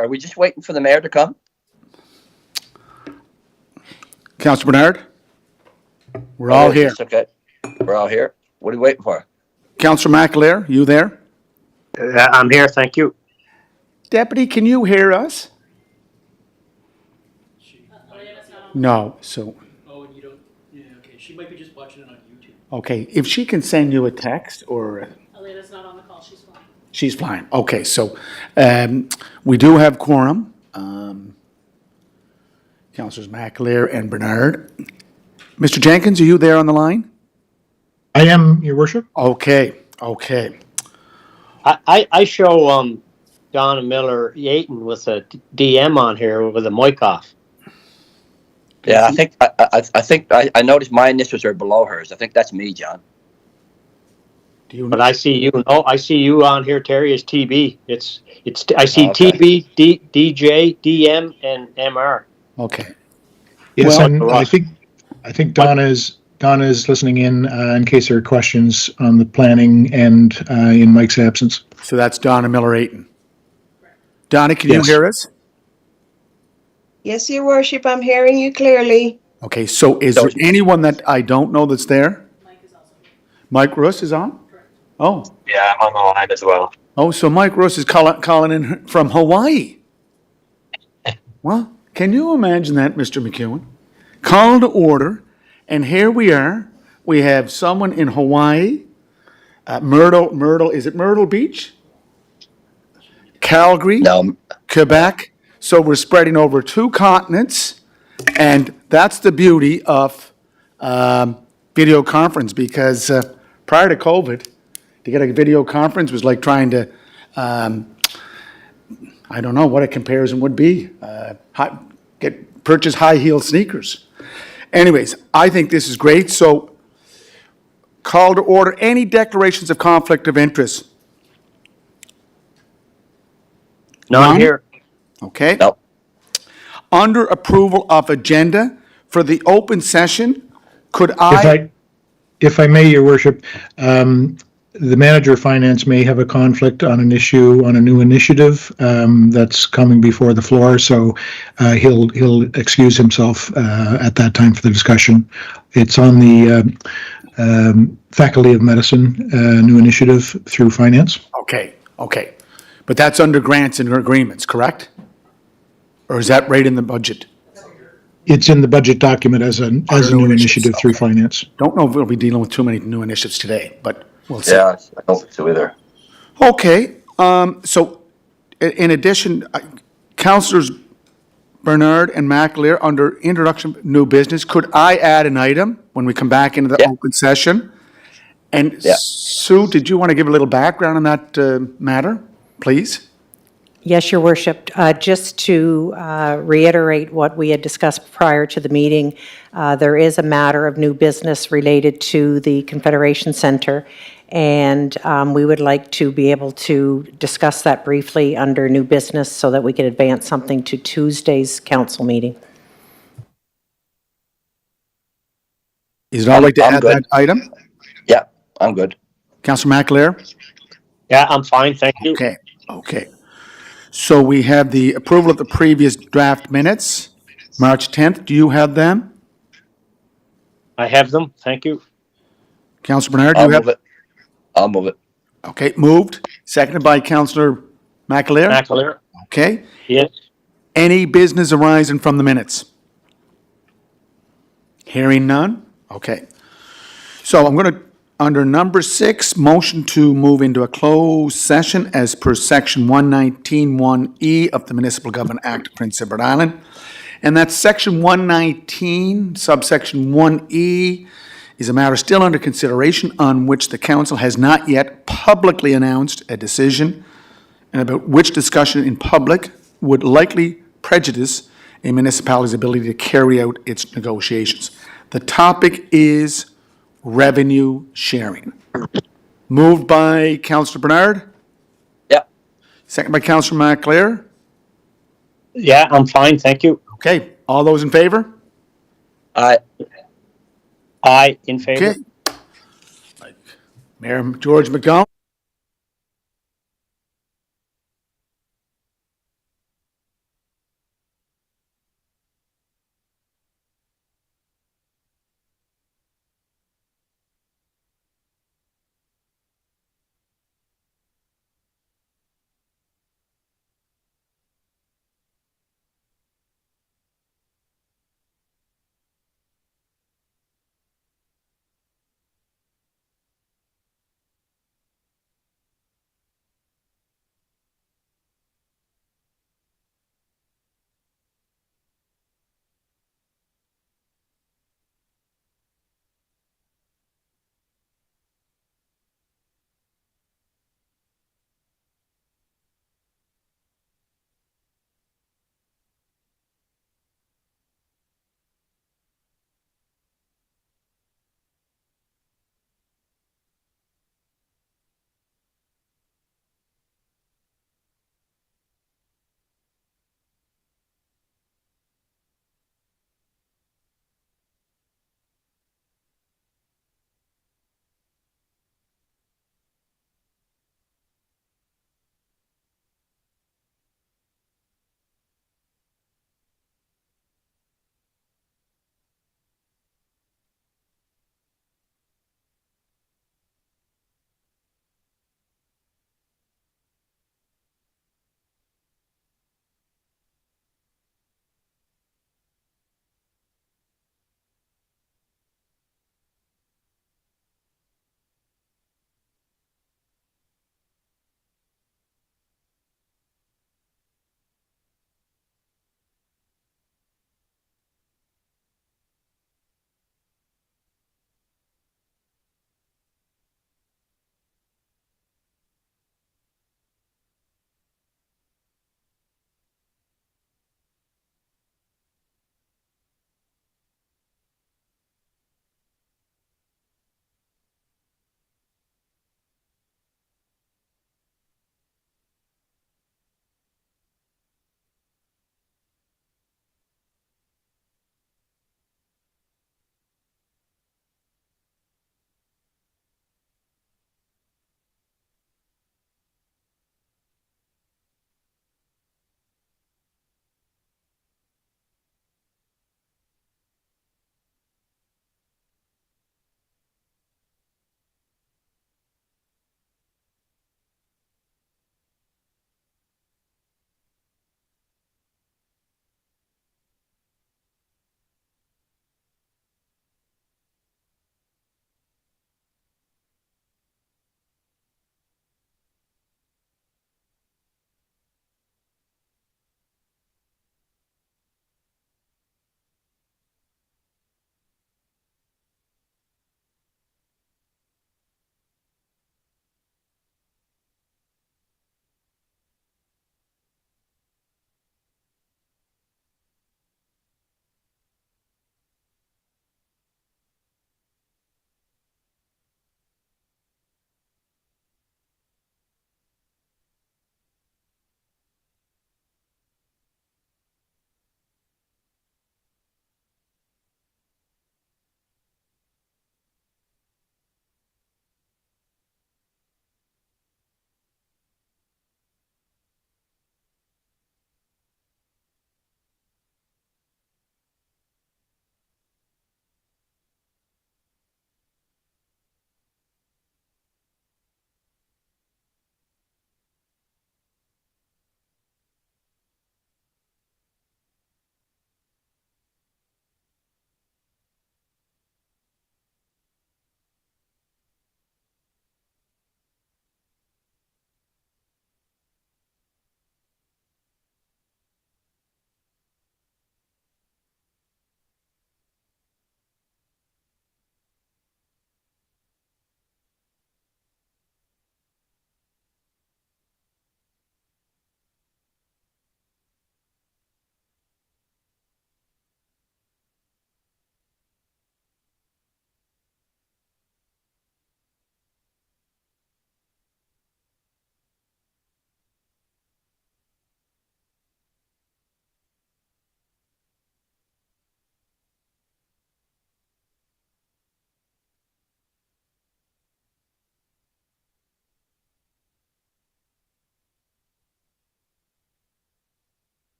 Are we just waiting for the mayor to come? Councillor Bernard? We're all here. Okay. We're all here. What are we waiting for? Councillor McAleer, you there? I'm here, thank you. Deputy, can you hear us? No, so, Oh, and you don't, yeah, okay, she might be just watching it on YouTube. okay, if she can send you a text or, Elena's not on the call, she's fine. she's fine. Okay, so, we do have quorum. Councillors McAleer and Bernard. Mr. Jenkins, are you there on the line? I am, Your Worship. Okay, okay. I show Donna Miller Yaton with a DM on here with a mic off. Yeah, I noticed my initials are below hers. I think that's me, John. Do you But I see you. Oh, I see you on here, Terry, as TB. I see Okay. TB, DJ, DM, and MR. Okay. Yes, Well- and I think Donna is listening in case there are questions on the planning and in Mike's absence. So that's Donna Miller Ayton. Donna, can you Yes. hear us? Yes, Your Worship, I'm hearing you clearly. Okay, so is there anyone that I don't know that's there? Mike Russ is on? Oh, Yeah, I'm on the line as well. oh, so Mike Russ is calling in from Hawaii. Well, can you imagine that, Mr. McEwen? Call to order, and here we are. We have someone in Hawaii, Myrtle, is it Myrtle Beach? Calgary? No, Quebec. So we're spreading over 2 continents, and that's the beauty of video conference, because prior to COVID, to get a video conference was like trying to, I don't know what a comparison would be, purchase high-heeled sneakers. Anyways, I think this is great, so call to order. Any declarations of conflict of interest? None None? here. Okay? no. Under approval of agenda for the open session, could I? If I may, Your Worship, the manager of finance may have a conflict on an issue, on a new initiative that's coming before the floor, so he'll excuse himself at that time for the discussion. It's on the Faculty of Medicine new initiative through finance. Okay, okay. But that's under grants and agreements, correct? Or is that right in the budget? It's in the budget document as a new initiative through finance. Don't know if we'll be dealing with too many new initiatives today, but we'll see. Yeah, I don't think so either. Okay, so in addition, Councillors Bernard and McAleer, under introduction of new business, could I add an item when we come back into the Yeah. open session? And Yeah. Sue, did you want to give a little background on that matter, please? Yes, Your Worship. Just to reiterate what we had discussed prior to the meeting, there is a matter of new business related to the Confederation Center, and we would like to be able to discuss that briefly under new business so that we can advance something to Tuesday's council meeting. Is it all right to I'm add good. that item? Yeah, I'm good. Councillor McAleer? Yeah, I'm fine, thank you. Okay, okay. So we have the approval of the previous draft minutes, March 10th. Do you have them? I have them, thank you. Councillor Bernard, do I'll you have? move it. I'll move it. Okay, moved, seconded by Councillor McAleer. McAleer, Okay. yes. Any business arising from the minutes? Hearing none? Okay. So I'm going to, under number 6, motion to move into a closed session as per section 119(1)(e) of the Municipal Government Act of Prince Edward Island. And that's section 119, subsection 1(e), is a matter still under consideration on which the council has not yet publicly announced a decision, and about which discussion in public would likely prejudice a municipality's ability to carry out its negotiations. The topic is revenue sharing. Moved by Councillor Bernard, Yeah. second by Councillor McAleer. Yeah, I'm fine, thank you. Okay, all those in favor? Aye. Aye, in favor. Okay. Mayor George McDonald.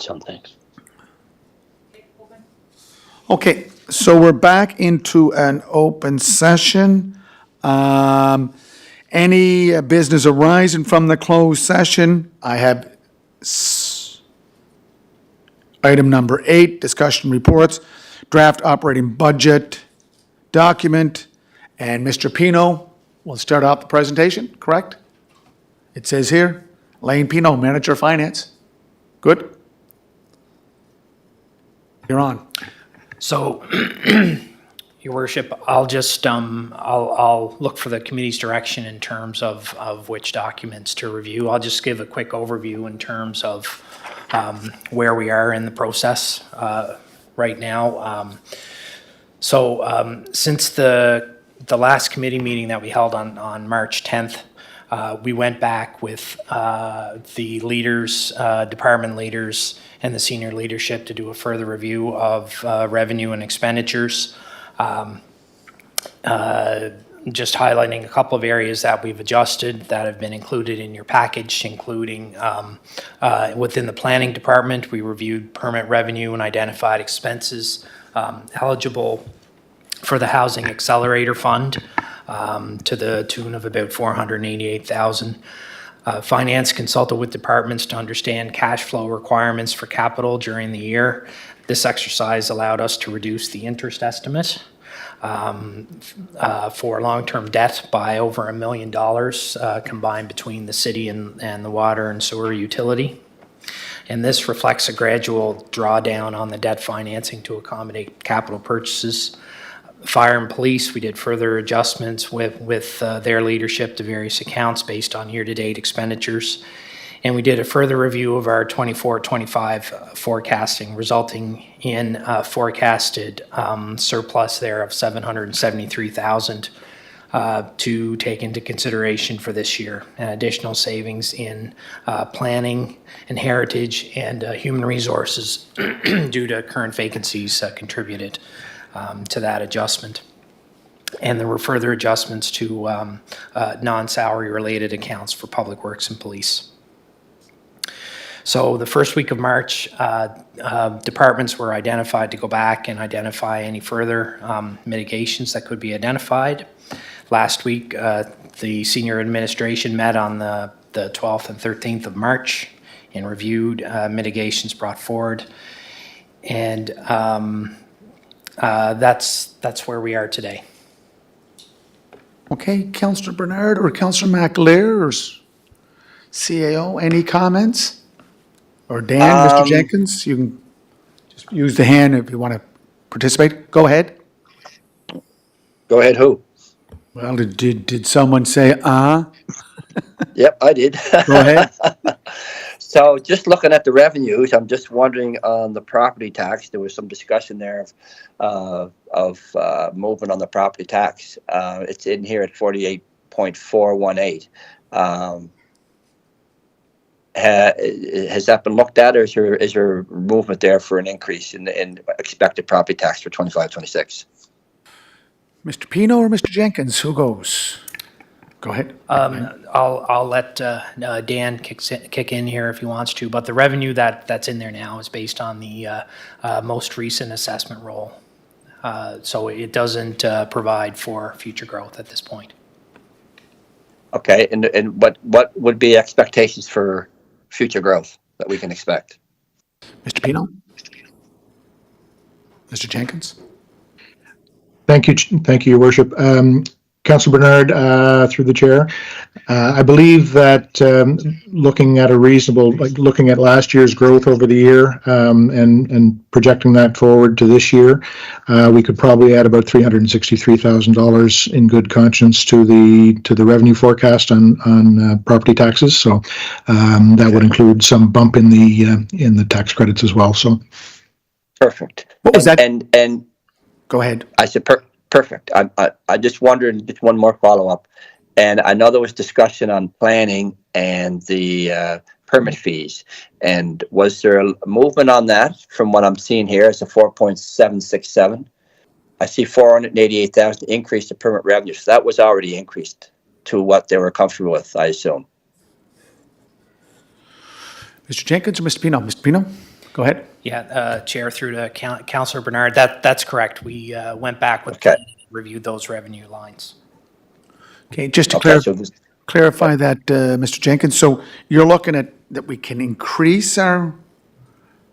some things. Okay, so we're back into an open session. Any business arising from the closed session? I have item number 8, discussion reports, draft operating budget document, and Mr. Pino will start out the presentation, correct? It says here, Lane Pino, Manager of Finance. Good? You're on. So, Your Worship, I'll just, I'll look for the committee's direction in terms of which documents to review. I'll just give a quick overview in terms of where we are in the process right now. Since the last committee meeting that we held on March 10th, we went back with the leaders, department leaders, and the senior leadership to do a further review of revenue and expenditures. Just highlighting a couple of areas that we've adjusted that have been included in your package, including within the planning department, we reviewed permit revenue and identified expenses eligible for the Housing Accelerator Fund to the tune of about $488,000. Finance consulted with departments to understand cash flow requirements for capital during the year. This exercise allowed us to reduce the interest estimate for long-term debt by over $1 million combined between the city and the water and sewer utility. And this reflects a gradual drawdown on the debt financing to accommodate capital purchases. Fire and police, we did further adjustments with their leadership to various accounts based on year-to-date expenditures. And we did a further review of our 24-25 forecasting, resulting in a forecasted surplus there of $773,000 to take into consideration for this year, and additional savings in planning and heritage and human resources due to current vacancies contributed to that adjustment. And there were further adjustments to non-salary related accounts for public works and police. So the first week of March, departments were identified to go back and identify any further mitigations that could be identified. Last week, the senior administration met on the 12th and 13th of March and reviewed mitigations brought forward. And that's where we are today. Okay, Councillor Bernard or Councillor McAleer or CAO, any comments? Or Dan, Mr. Jenkins, you can just use the hand if you want to participate. Go ahead. Go ahead, who? Well, did someone say, Yep, I did. Go ahead. So just looking at the revenues, I'm just wondering on the property tax, there was some discussion there of movement on the property tax. It's in here at 48.418. Has that been looked at, or is there movement there for an increase in expected property tax for 25-26? Mr. Pino or Mr. Jenkins, who goes? Go ahead. I'll let Dan kick in here if he wants to, but the revenue that's in there now is based on the most recent assessment roll. So it doesn't provide for future growth at this point. Okay, and what would be expectations for future growth that we can expect? Mr. Pino? Mr. Jenkins? Thank you, Your Worship. Councillor Bernard, through the chair, I believe that looking at looking at last year's growth over the year and projecting that forward to this year, we could probably add about $363,000 in good conscience to the revenue forecast on property taxes. So that would include some bump in the tax credits as well. So perfect. What was that? And Go ahead. I said perfect. I just wondered, just one more follow-up. And I know there was discussion on planning and the permit fees. And was there a movement on that from what I'm seeing here? It's a 4.767. I see 488,000 increase to permit revenue. So that was already increased to what they were comfortable with, I assume. Mr. Jenkins or Mr. Pino? Mr. Pino? Go ahead. Yeah, Chair, through to Councillor Bernard, that's correct. We went back with Okay. reviewed those revenue lines. Okay, just to Okay, so this, clarify that, Mr. Jenkins, so you're looking at that we can increase our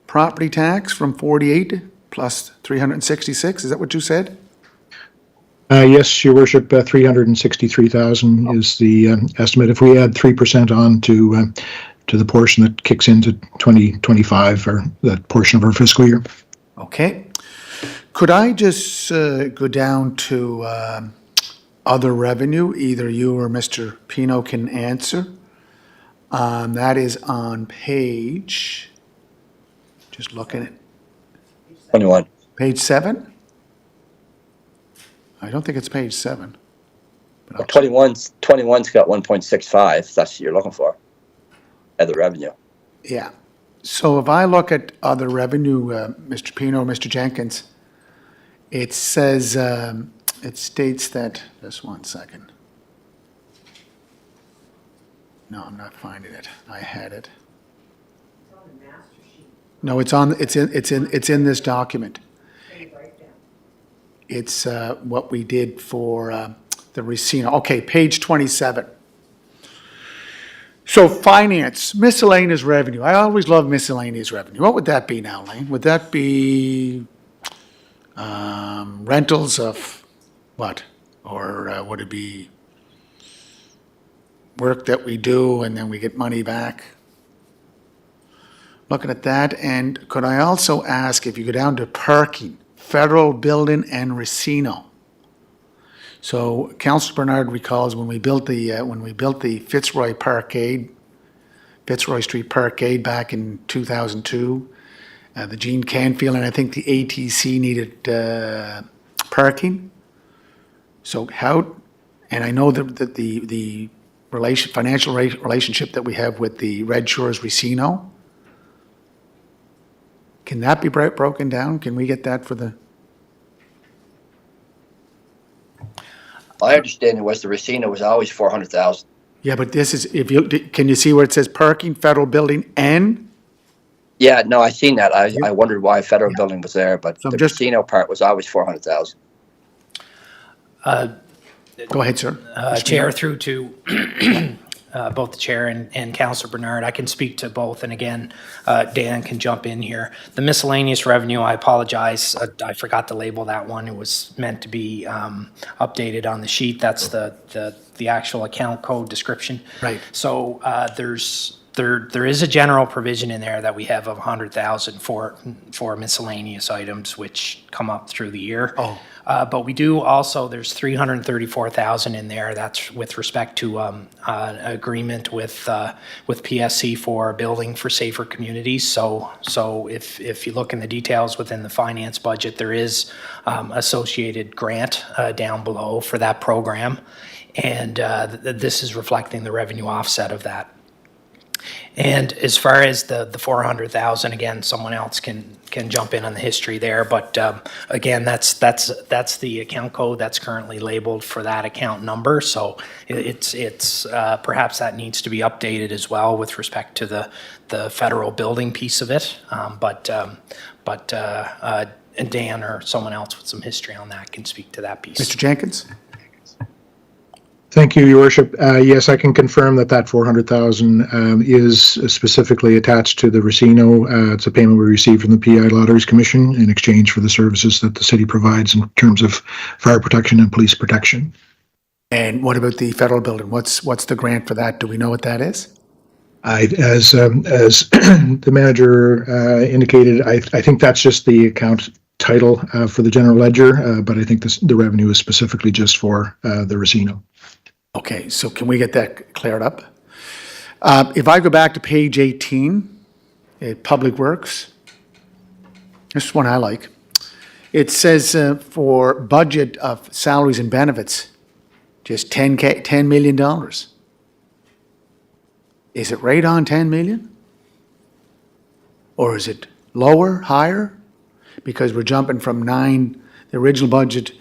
property tax from 48 plus 366, is that what you said? Yes, Your Worship, 363,000 is the estimate. If we add 3% on to the portion that kicks into 2025, or that portion of our fiscal year. Okay. Could I just go down to other revenue? Either you or Mr. Pino can answer. That is on page, just looking at 21. page 7? I don't think it's page 7. But I'll- 21's got 1.65. That's what you're looking for. Other revenue. Yeah. So if I look at other revenue, Mr. Pino, Mr. Jenkins, it says, it states that, just one second. No, I'm not finding it. I had it. No, it's in this document. It's what we did for the Racino. Okay, page 27. So finance, miscellaneous revenue. I always love miscellaneous revenue. What would that be now, Lane? Would that be rentals of what? Or would it be work that we do and then we get money back? Looking at that, and could I also ask if you go down to parking, Federal Building and Racino. So Councillor Bernard recalls when we built the Fitzroy Street Parkade back in 2002, the Gene Canfield, and I think the ATC needed parking. So how, and I know that the financial relationship that we have with the Red Shores Racino, can that be broken down? Can we get that for the? My understanding was the Racino was always 400,000. Yeah, but this is, can you see where it says parking, Federal Building, and? Yeah, no, I seen that. I wondered why Federal Building was there, but So the just- Racino part was always 400,000. Go ahead, sir. Chair, through to both the chair and Councillor Bernard. I can speak to both, and again, Dan can jump in here. The miscellaneous revenue, I apologize, I forgot to label that one. It was meant to be updated on the sheet. That's the actual account code description. Right. So there is a general provision in there that we have of 100,000 for miscellaneous items which come up through the year. Oh. But we do also, there's 334,000 in there. That's with respect to an agreement with PSC for building for safer communities. So if you look in the details within the finance budget, there is associated grant down below for that program. And this is reflecting the revenue offset of that. And as far as the 400,000, again, someone else can jump in on the history there. But again, that's the account code that's currently labeled for that account number. So it's perhaps that needs to be updated as well with respect to the federal building piece of it. But Dan or someone else with some history on that can speak to that piece. Mr. Jenkins? Thank you, Your Worship. Yes, I can confirm that 400,000 is specifically attached to the Racino. It's a payment we received from the PI Lotteries Commission in exchange for the services that the city provides in terms of fire protection and police protection. And what about the Federal Building? What's the grant for that? Do we know what that is? As the manager indicated, I think that's just the account title for the general ledger, but I think the revenue is specifically just for the Racino. Okay, so can we get that cleared up? If I go back to page 18, Public Works, this is one I like. It says for budget of salaries and benefits, just $10 million. Is it right on 10 million? Or is it lower, higher? Because we're jumping from the original budget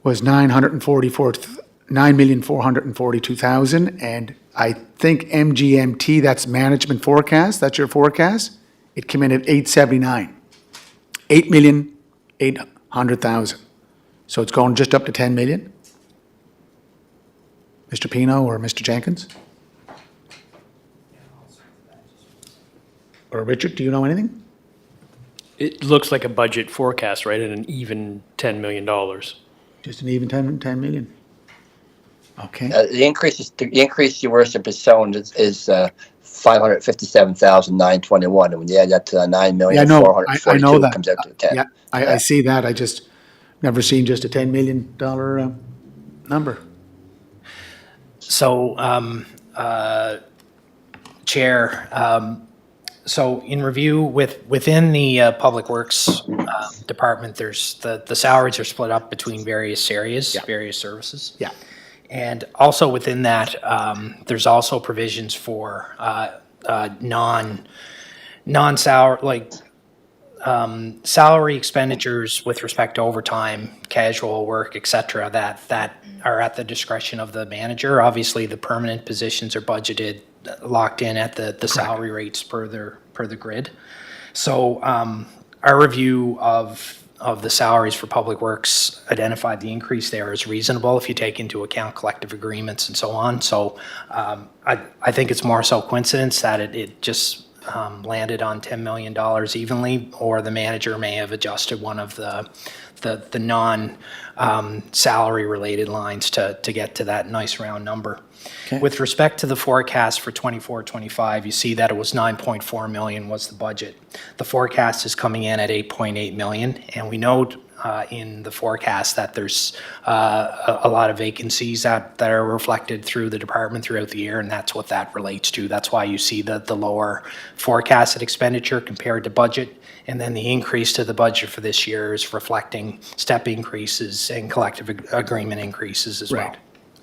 was 9,442,000, and I think MGMT, that's management forecast, that's your forecast, It came in at 879. 8,800,000. So it's going just up to 10 million? Mr. Pino or Mr. Jenkins? Or Richard, do you know anything? It looks like a budget forecast, right, at an even $10 million. Just an even 10 million? Okay. The increase, Your Worship, is shown is 557,921, and when you add that to the 9,442,000, Yeah, I know. I know that. it comes out to 10. Yeah, I see that. I just never seen just a $10 million number. So, Chair, so in review within the Public Works Department, there's the salaries are split up between various areas, various services. Yeah. And also within that, there's also provisions for non-salary, like salary expenditures with respect to overtime, casual work, et cetera, that are at the discretion of the manager. Obviously, the permanent positions are budgeted, locked in at the salary rates per the grid. So our review of the salaries for Public Works identified the increase there as reasonable if you take into account collective agreements and so on. So I think it's more so coincidence that it just landed on $10 million evenly, or the manager may have adjusted one of the non-salary related lines to get to that nice round number. Okay. With respect to the forecast for 24-25, you see that it was 9.4 million was the budget. The forecast is coming in at 8.8 million, and we know in the forecast that there's a lot of vacancies that are reflected through the department throughout the year, and that's what that relates to. That's why you see the lower forecasted expenditure compared to budget, and then the increase to the budget for this year is reflecting step increases and collective agreement increases as well.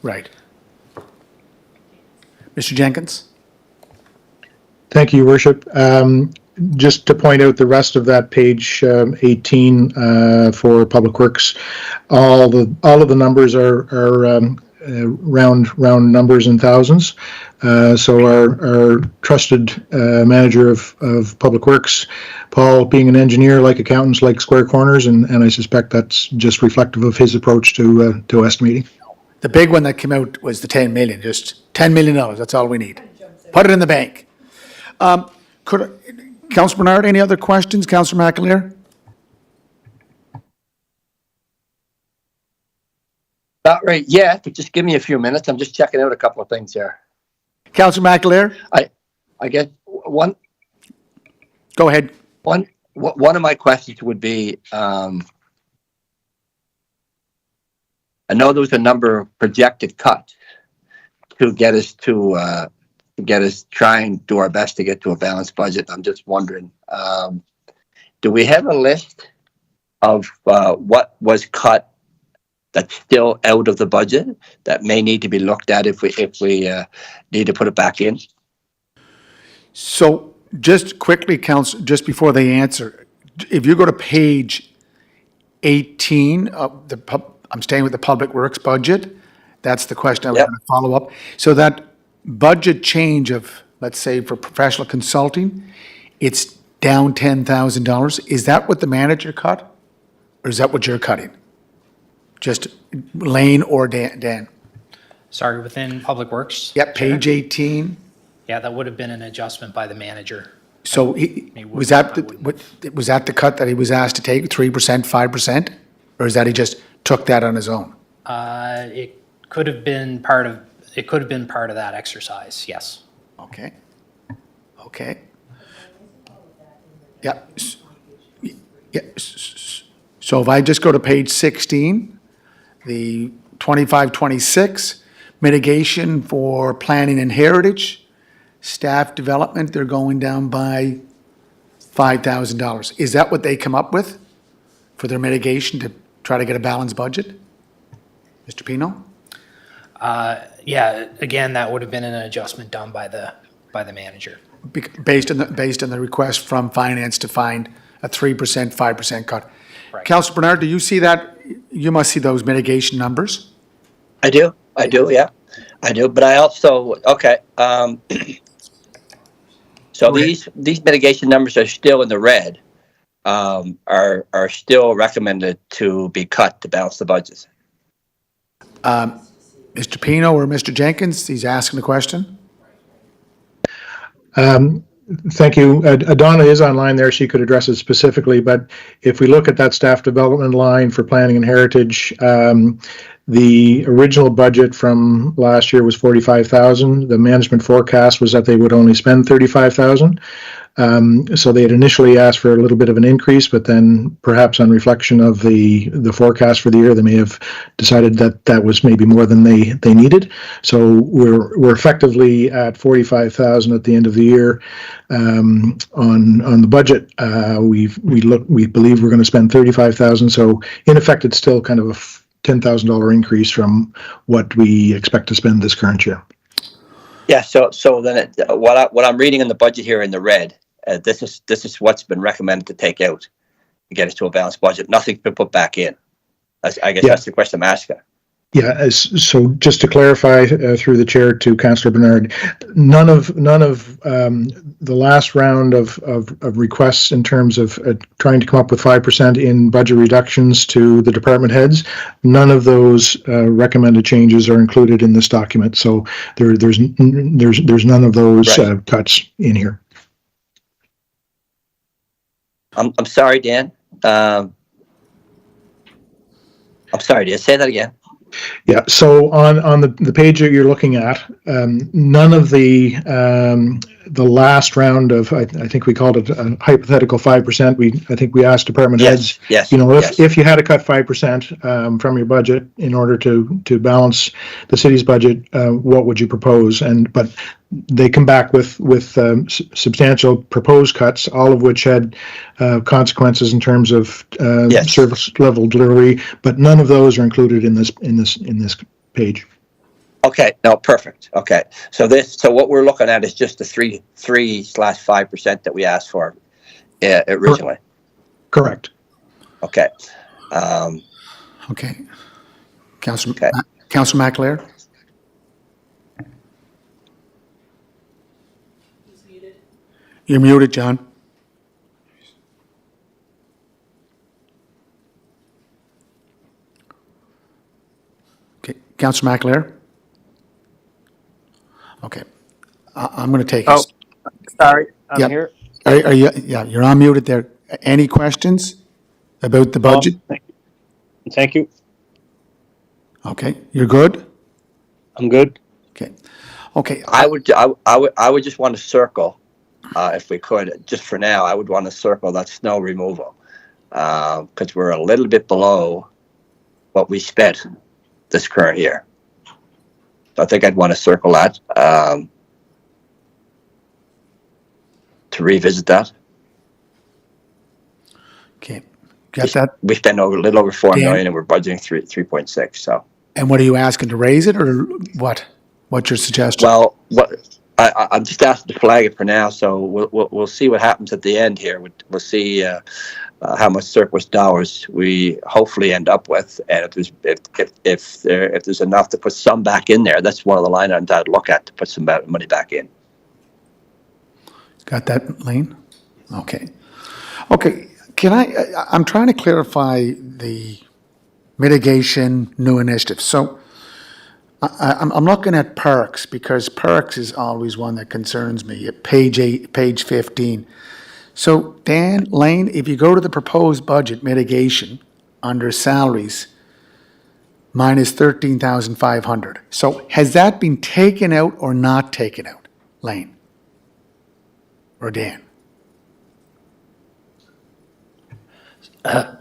Right. Mr. Jenkins? Thank you, Your Worship. Just to point out the rest of that page 18 for Public Works, all of the numbers are round numbers in thousands. So our trusted manager of Public Works, Paul, being an engineer, like accountants, like square corners, and I suspect that's just reflective of his approach to estimating. The big one that came out was the 10 million, just $10 million. That's all we need. Put it in the bank. Councillor Bernard, any other questions? Councillor McAleer? Not right yet, but just give me a few minutes. I'm just checking out a couple of things here. Councillor McAleer? I guess one Go ahead. of my questions would be, I know there was a number of projected cuts to get us try and do our best to get to a balanced budget. I'm just wondering, do we have a list of what was cut that's still out of the budget that may need to be looked at if we need to put it back in? So just quickly, Council, just before they answer, if you go to page 18 of I'm staying with the Public Works budget. That's the question I was going to follow up. So that budget change of, let's say, for professional consulting, it's down $10,000. Is that what the manager cut? Or is that what you're cutting? Just Lane or Dan? Sorry, within Public Works? Yep, page 18. Yeah, that would have been an adjustment by the manager. So was that the cut that he was asked to take, 3%, 5%? Or is that he just took that on his own? It could have been part of that exercise, yes. Okay. Yep. So if I just go to page 16, the 25-26, mitigation for planning and heritage, staff development, they're going down by $5,000. Is that what they come up with for their mitigation to try to get a balanced budget? Mr. Pino? Yeah, again, that would have been an adjustment done by the manager. Based on the request from finance to find a 3%, 5% cut. Right. Councillor Bernard, do you see that? You must see those mitigation numbers. I do, yeah. I do, but I also, okay. So these mitigation numbers are still in the red, are still recommended to be cut to balance the budget. Mr. Pino or Mr. Jenkins, he's asking the question. Thank you. Donna is online there. She could address it specifically, but if we look at that staff development line for planning and heritage, the original budget from last year was 45,000. The management forecast was that they would only spend 35,000. So they had initially asked for a little bit of an increase, but then perhaps on reflection of the forecast for the year, they may have decided that that was maybe more than they needed. So we're effectively at 45,000 at the end of the year. On the budget, we believe we're going to spend 35,000. So in effect, it's still kind of a $10,000 increase from what we expect to spend this current year. Yeah. So then what I'm reading in the budget here in the red, this is what's been recommended to take out to get us to a balanced budget. Nothing's been put back in. I guess that's the question I'm asking. Yeah. So just to clarify, through the chair to Councillor Bernard, none of the last round of requests in terms of trying to come up with 5% in budget reductions to the department heads, none of those recommended changes are included in this document. So there's none of those cuts in here. I'm sorry, Dan. I'm sorry, Dan. Say that again. Yeah, so on the page that you're looking at, none of the last round of, I think we called it a hypothetical 5%. I think we asked department heads, if you had to cut 5% from your budget in order to balance the city's budget, what would you propose? But they come back with substantial proposed cuts, all of which had consequences in terms of service level delivery, but none of those are included in this page. Okay, no, perfect. Okay, so what we're looking at is just the 3/5% that we asked for originally. Correct. Okay. Okay. Councillor McAleer? You're muted, John. Okay, Councillor McAleer? Okay, I'm going to take Oh, sorry, I'm here. Are you? Yeah, you're unmuted there. Any questions about the budget? Thank you. Okay, you're good? I'm good. Okay. I would just want to circle, if we could, just for now, I would want to circle that snow removal, because we're a little bit below what we spent this current year. So I think I'd want to circle that, to revisit that. Okay, got that? We spent a little over $4 million, and we're budgeting 3.6. So. And what are you asking, to raise it, or what? What's your suggestion? Well, I'm just asking to flag it for now. So we'll see what happens at the end here. We'll see how much surplus dollars we hopefully end up with, and if there's enough to put some back in there, that's one of the line items I'd look at to put some money back in. Got that, Lane? Okay. Okay. I'm trying to clarify the mitigation new initiatives. So I'm looking at perks, because perks is always one that concerns me at page 15. So Dan, Lane, if you go to the proposed budget mitigation under salaries, minus 13,500. So has that been taken out or not taken out, Lane? Or Dan?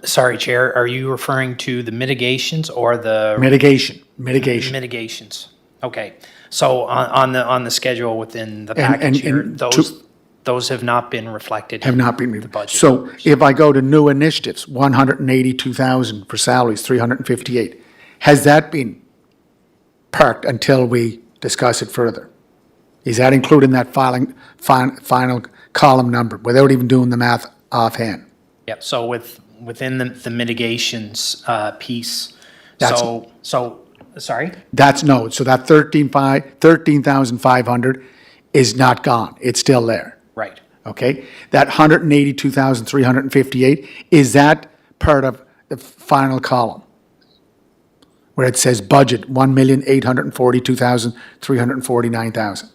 Sorry, Chair, are you referring to the mitigations or the? Mitigation. Mitigations. Okay. So on the schedule within the package here, those have not been reflected. Have not been in the reviewed. budget. So if I go to new initiatives, 182,000 for salaries, 358, has that been parked until we discuss it further? Is that included in that final column number without even doing the math offhand? Yep. So within the mitigations piece. That's- Sorry. So that 13,500 is not gone. It's still there. Right. Okay, that 182,358, is that part of the final column? Where it says budget, 1,842,349,000.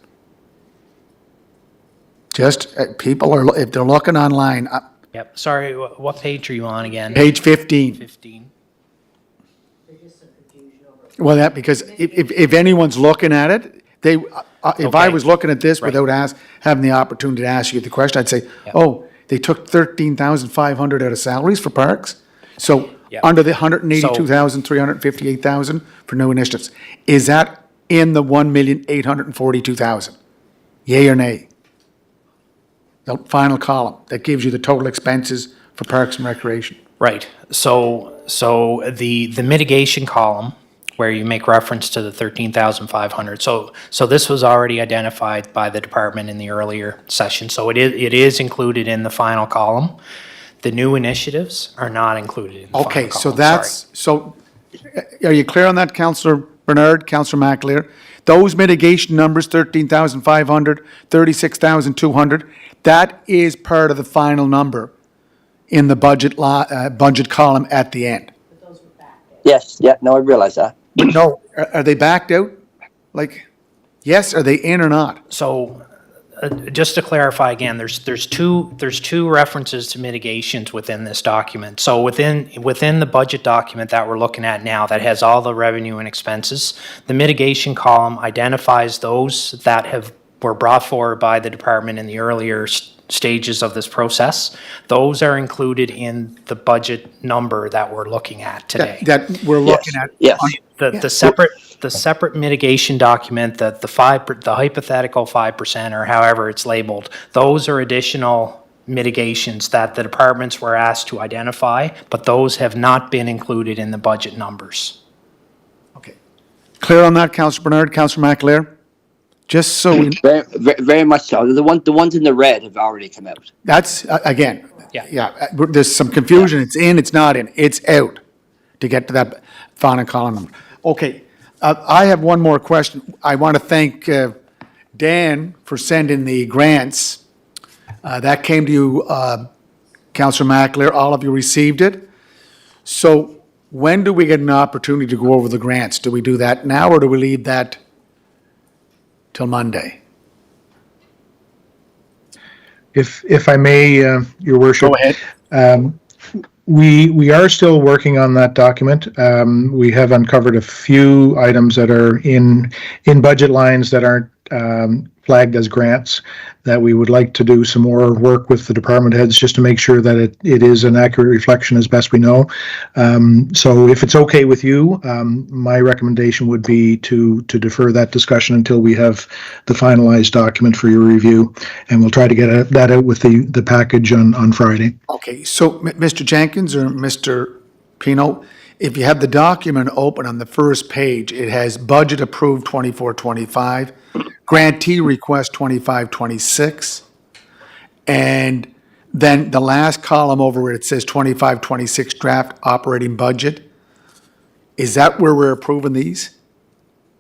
Just, people are, if they're looking online, Yep, sorry, what page are you on again? page 15. 15. Well, that, because if anyone's looking at it, they, if I Okay. was looking at this Right. without having the opportunity to ask you the question, I'd say, oh, they took 13,500 out of salaries for parks? So Yeah. under the 182,358,000 for new initiatives, is that in the 1,842,000? Yay or nay? The final column that gives you the total expenses for parks and recreation. Right, so the mitigation column, where you make reference to the 13,500, so this was already identified by the department in the earlier session, so it is included in the final column. The new initiatives are not included in the final column. Okay, so sorry. that's, so are you clear on that, Councillor Bernard, Councillor McAleer? Those mitigation numbers, 13,500, 36,200, that is part of the final number in the budget budget column at the end. Yes, yeah, no, I realize that. But no, are they backed out? Like, yes, are they in or not? So, just to clarify again, there's two references to mitigations within this document. So within the budget document that we're looking at now, that has all the revenue and expenses, the mitigation column identifies those that were brought forward by the department in the earlier stages of this process. Those are included in the budget number that we're looking at today. That we're looking at? Yes. The separate mitigation document, the hypothetical 5%, or however it's labeled, those are additional mitigations that the departments were asked to identify, but those have not been included in the budget numbers. Okay. Clear on that, Councillor Bernard, Councillor McAleer? Just so we, Very much so. The ones in the red have already come out. that's, again, Yeah. there's some confusion. It's in, it's not in, it's out to get to that final column number. Okay, I have one more question. I want to thank Dan for sending the grants. That came to you, Councillor McAleer, all of you received it. So when do we get an opportunity to go over the grants? Do we do that now, or do we leave that till Monday? If I may, Your Worship. Go ahead. We are still working on that document. We have uncovered a few items that are in budget lines that aren't flagged as grants, that we would like to do some more work with the department heads just to make sure that it is an accurate reflection as best we know. So if it's okay with you, my recommendation would be to defer that discussion until we have the finalized document for your review, and we'll try to get that out with the package on Friday. Okay, so Mr. Jenkins or Mr. Pino, if you have the document open on the first page, it has budget approved 24-25, grantee request 25-26, and then the last column over where it says 25-26 draft operating budget. Is that where we're approving these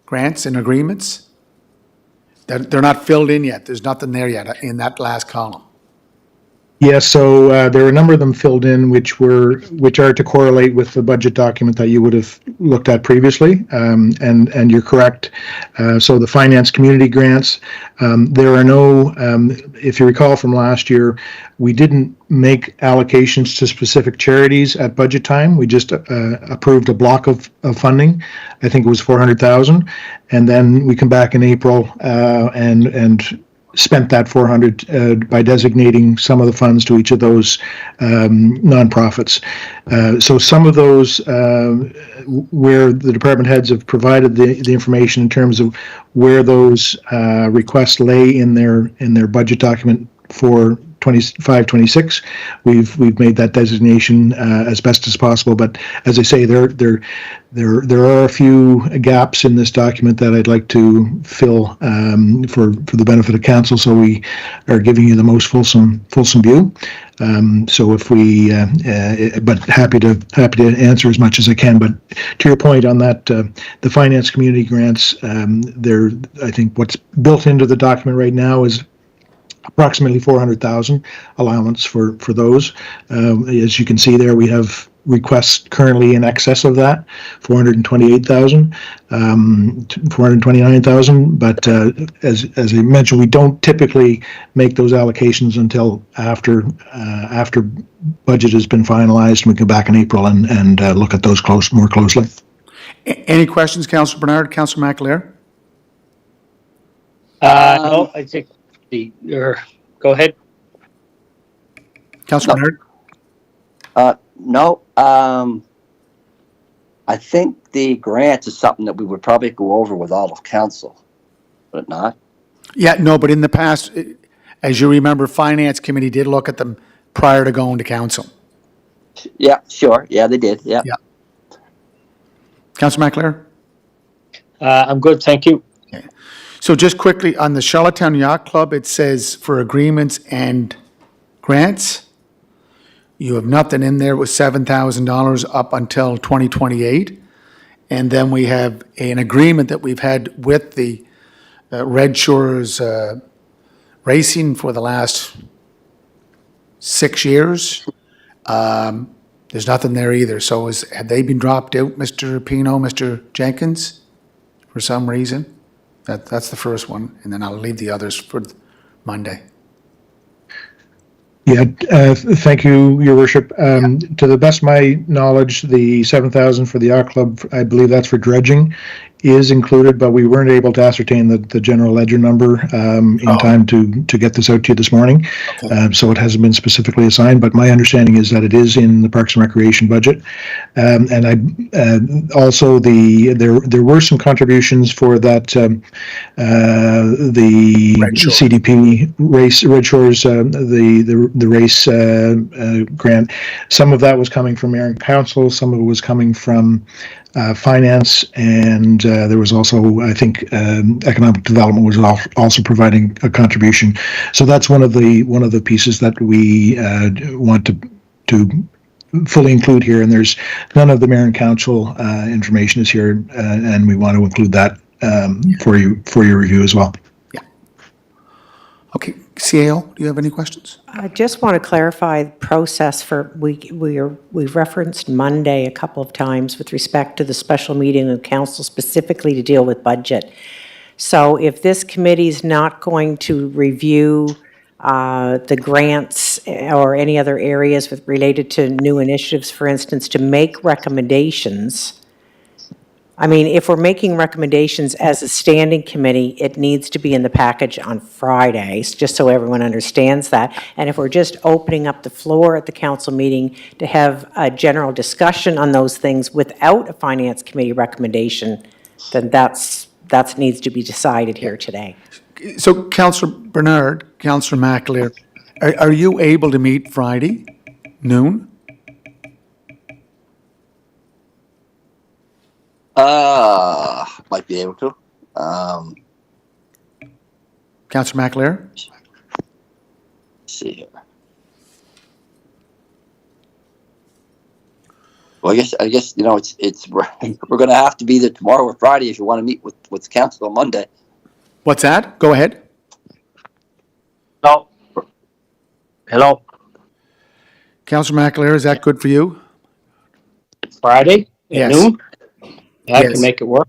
grants and agreements? They're not filled in yet. There's nothing there yet in that last column. Yes, so there are a number of them filled in which are to correlate with the budget document that you would have looked at previously, and you're correct. So the finance community grants, there are no, if you recall from last year, we didn't make allocations to specific charities at budget time. We just approved a block of funding. I think it was 400,000, and then we come back in April and spent that 400 by designating some of the funds to each of those nonprofits. So some of those where the department heads have provided the information in terms of where those requests lay in their budget document for 25-26, we've made that designation as best as possible. But as I say, there are a few gaps in this document that I'd like to fill for the benefit of council, so we are giving you the most fulsome view. So if we, but happy to answer as much as I can. But to your point on that, the finance community grants, I think what's built into the document right now is approximately 400,000 allowance for those. As you can see there, we have requests currently in excess of that, 428,000, 429,000. But as I mentioned, we don't typically make those allocations until after budget has been finalized. We go back in April and look at those more closely. Any questions, Councillor Bernard, Councillor McAleer? No, I think go ahead. Councillor No. Bernard? No, I think the grants is something that we would probably go over with all of council, would it not? Yeah, no, but in the past, as you remember, Finance Committee did look at them prior to going to council. Yeah, sure. Yeah, they did. Yeah. Yeah. Councillor McAleer? I'm good, thank you. So just quickly, on the Charlottetown Yacht Club, it says for agreements and grants, you have nothing in there with $7,000 up until 2028. And then we have an agreement that we've had with the Red Shores Racing for the last 6 years. There's nothing there either. So have they been dropped out, Mr. Pino, Mr. Jenkins, for some reason? That's the first one, and then I'll leave the others for Monday. Yeah, thank you, Your Worship. To the best of my knowledge, the 7,000 for the yacht club, I believe that's for dredging, is included, but we weren't able to ascertain the general ledger number in time to get this out to you this morning. Okay. So it hasn't been specifically assigned, but my understanding is that it is in the Parks and Recreation budget. And I also there were some contributions for that the Red Shore. CDP race, Red Shores, the race grant. Some of that was coming from Mayor and Council, some of it was coming from finance, and there was also, I think, economic development was also providing a contribution. So that's one of the pieces that we want to fully include here. And there's none of the Mayor and Council information is here, and we want to include that for your review as well. Okay, CAO, do you have any questions? I just want to clarify the process for, we've referenced Monday a couple of times with respect to the special meeting of council specifically to deal with budget. So if this committee is not going to review the grants or any other areas related to new initiatives, for instance, to make recommendations, I mean, if we're making recommendations as a standing committee, it needs to be in the package on Fridays, just so everyone understands that. And if we're just opening up the floor at the council meeting to have a general discussion on those things without a finance committee recommendation, then that needs to be decided here today. So Councillor Bernard, Councillor McAleer, are you able to meet Friday, noon? Might be able to. Councillor McAleer? Let's see here. Well, I guess it's we're going to have to be there tomorrow or Friday if you want to meet with council on Monday. What's that? Go ahead. Hello. Councillor McAleer, is that good for you? Friday at Yes. noon? I Yes. can make it work.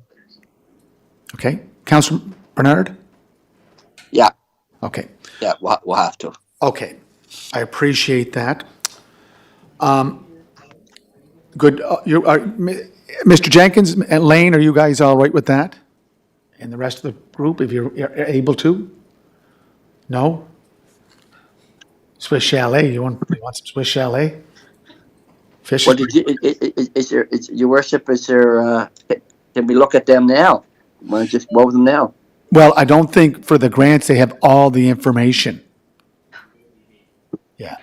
Okay. Councillor Bernard? Yeah, Okay. yeah, we'll have to. Okay. I appreciate that. Good. Mr. Jenkins and Lane, are you guys all right with that? And the rest of the group, if you're able to? No? Swiss Chalet, you want some Swiss Chalet? Fish? Well, is your worship? Is there? Can we look at them now? Want to just go over them now? Well, I don't think for the grants, they have all the information. Yeah.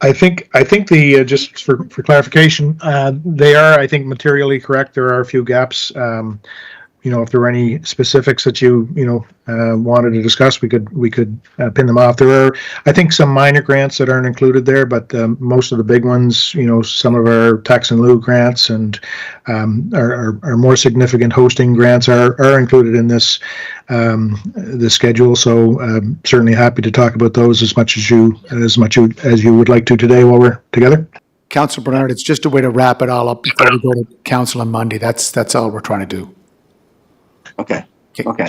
I think the just for clarification, they are, I think, materially correct. There are a few gaps. if there were any specifics that you wanted to discuss, we could pin them off. There are, I think, some minor grants that aren't included there, but most of the big ones, some of our tax and lieu grants and our more significant hosting grants are included in this schedule. So certainly happy to talk about those as much as you would like to today while we're together. Councillor Bernard, it's just a way to wrap it all up before we go to council on Monday. That's all we're trying to do. Okay. Okay.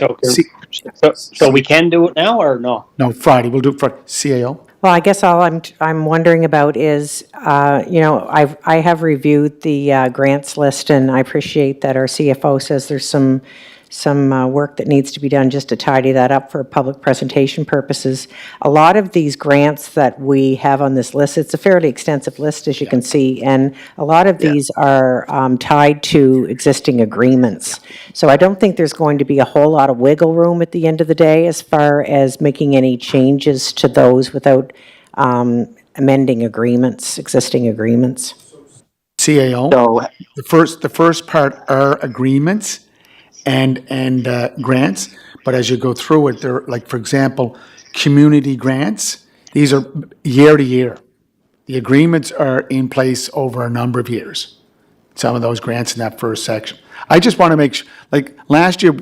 So we can do it now or no? No, Friday. We'll do it for CAO. Well, I guess all I'm wondering about is, I have reviewed the grants list, and I appreciate that our CFO says there's some work that needs to be done just to tidy that up for public presentation purposes. A lot of these grants that we have on this list, it's a fairly extensive list, as you can see, and a lot of these are tied to existing agreements. So I don't think there's going to be a whole lot of wiggle room at the end of the day as far as making any changes to those without amending agreements, existing agreements. CAO. So The first part are agreements and grants, but as you go through it, they're like, for example, community grants. These are year to year. The agreements are in place over a number of years. Some of those grants in that first section. I just want to make sure, like last year,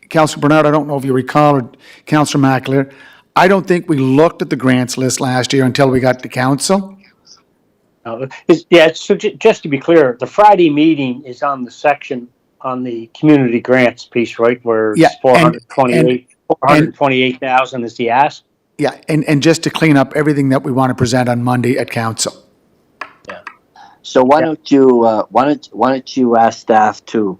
Councillor Bernard, I don't know if you recall, or Councillor McAleer, I don't think we looked at the grants list last year until we got to council. So just to be clear, the Friday meeting is on the section on the community grants piece, right? Where Yeah, it's 428,000 is the ask. Yeah, and just to clean up everything that we want to present on Monday at council. So why don't you ask staff to,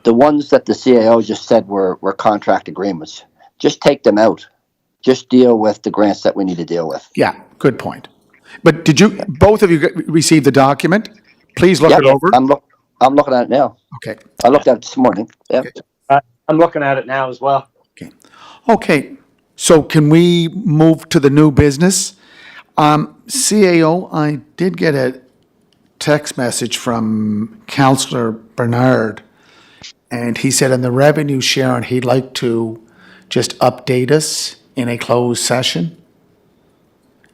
the ones that the CAO just said were contract agreements, just take them out. Just deal with the grants that we need to deal with. Yeah, good point. But did you, both of you receive the document? Please look it over. I'm looking at it now. Okay. I looked at it this morning. Yeah. I'm looking at it now as well. Okay, so can we move to the new business? CAO, I did get a text message from Councillor Bernard, and he said in the revenue sharing, he'd like to just update us in a closed session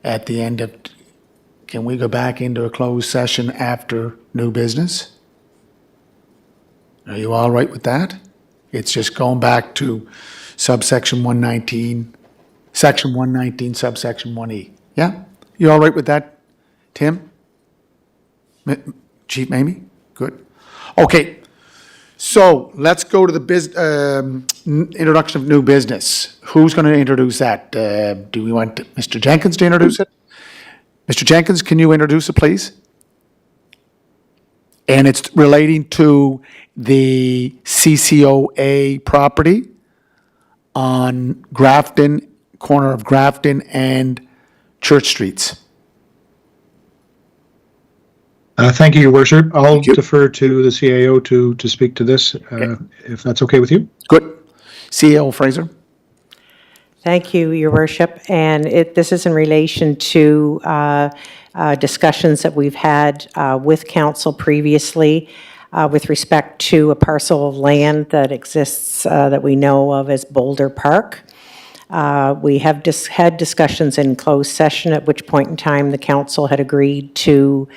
at the end of, can we go back into a closed session after new business? Are you all right with that? It's just going back to subsection 119, section 119, subsection 1E. Yeah? You all right with that, Tim? Chief Mamie? Good. Okay, so let's go to the introduction of new business. Who's going to introduce that? Do we want Mr. Jenkins to introduce it? Mr. Jenkins, can you introduce it, please? And it's relating to the CCOA property on Grafton, corner of Grafton and Church Streets. Thank you, Your Worship. I'll defer to the CAO to speak to this, if that's okay with you. Good. CAO Fraser. Thank you, Your Worship. And this is in relation to discussions that we've had with council previously with respect to a parcel of land that exists that we know of as Boulder Park. We have had discussions in closed session, at which point in time the council had agreed to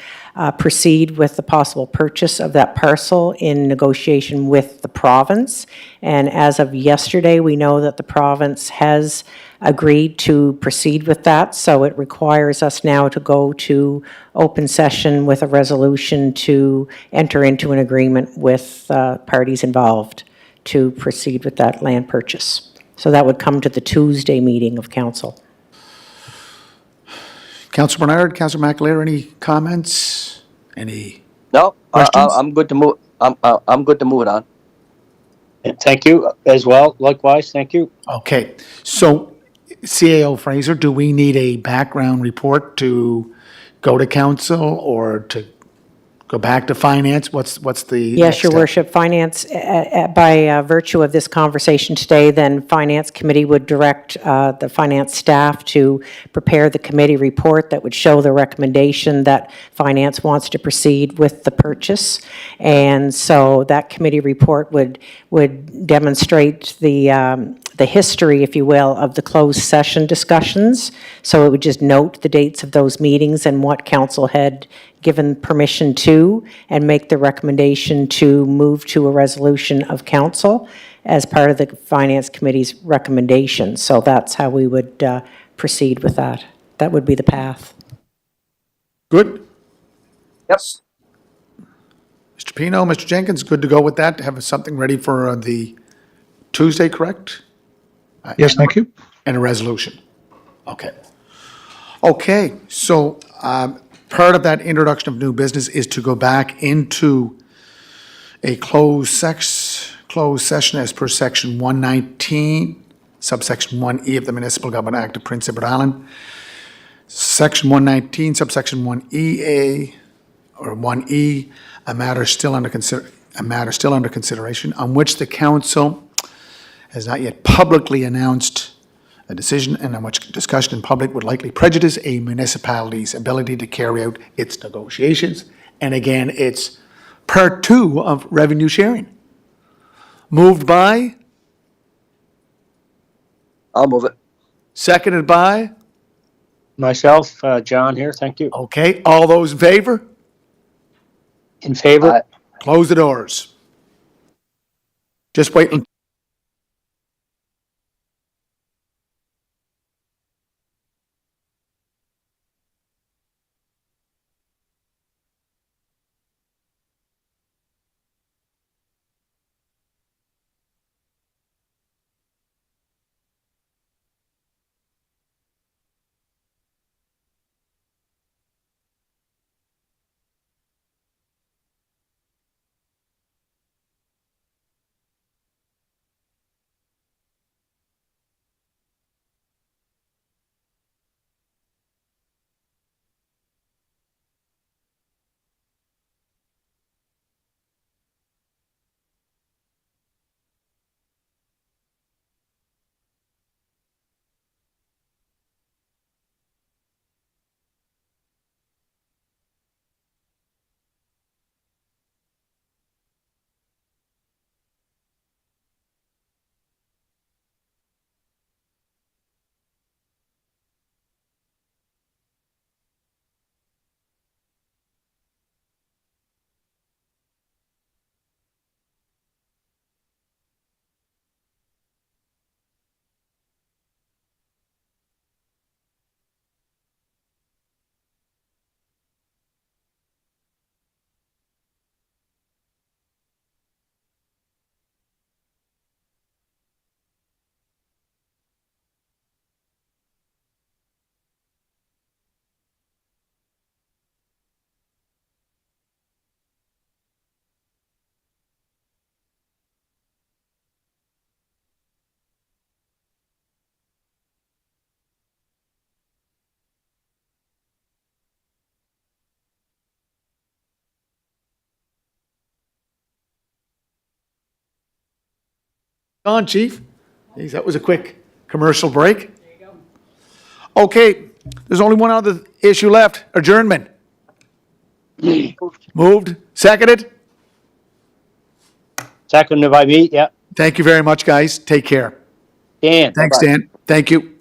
proceed with the possible purchase of that parcel in negotiation with the province. And as of yesterday, we know that the province has agreed to proceed with that. So it requires us now to go to open session with a resolution to enter into an agreement with parties involved to proceed with that land purchase. So that would come to the Tuesday meeting of council. Councillor Bernard, Councillor McAleer, any comments? Any No, questions? I'm good to move. I'm good to move it on. And thank you as well. Likewise, thank you. Okay, so CAO Fraser, do we need a background report to go to council or to Go back to finance. What's the Yes, next Your step? Worship, Finance, by virtue of this conversation today, then Finance Committee would direct the finance staff to prepare the committee report that would show the recommendation that Finance wants to proceed with the purchase. And so that committee report would demonstrate the history, if you will, of the closed session discussions. So it would just note the dates of those meetings and what council had given permission to, and make the recommendation to move to a resolution of council as part of the Finance Committee's recommendation. So that's how we would proceed with that. That would be the path. Good? Yep. Mr. Pino, Mr. Jenkins, good to go with that? Have something ready for the Tuesday, correct? Yes, thank you. And a resolution. Okay. Okay, so part of that introduction of new business is to go back into a closed session as per section 119, subsection 1E of the Municipal Government Act of Prince Edward Island. Section 119, subsection 1EA, or 1E, a matter still under consideration on which the council has not yet publicly announced a decision and on which discussion in public would likely prejudice a municipality's ability to carry out its negotiations. And again, it's part 2 of revenue sharing. Moved by, I'll move it. seconded by, Myself, John here, thank you. okay, all those in favor? In favor? Aye. Close the doors. Just wait. On, Chief. Geez, that was a quick commercial break. Okay, there's only one other issue left, adjournment. Moved, seconded. Seconded by me, yeah. Thank you very much, guys. Take care. Dan. Thanks, Dan. Thank you.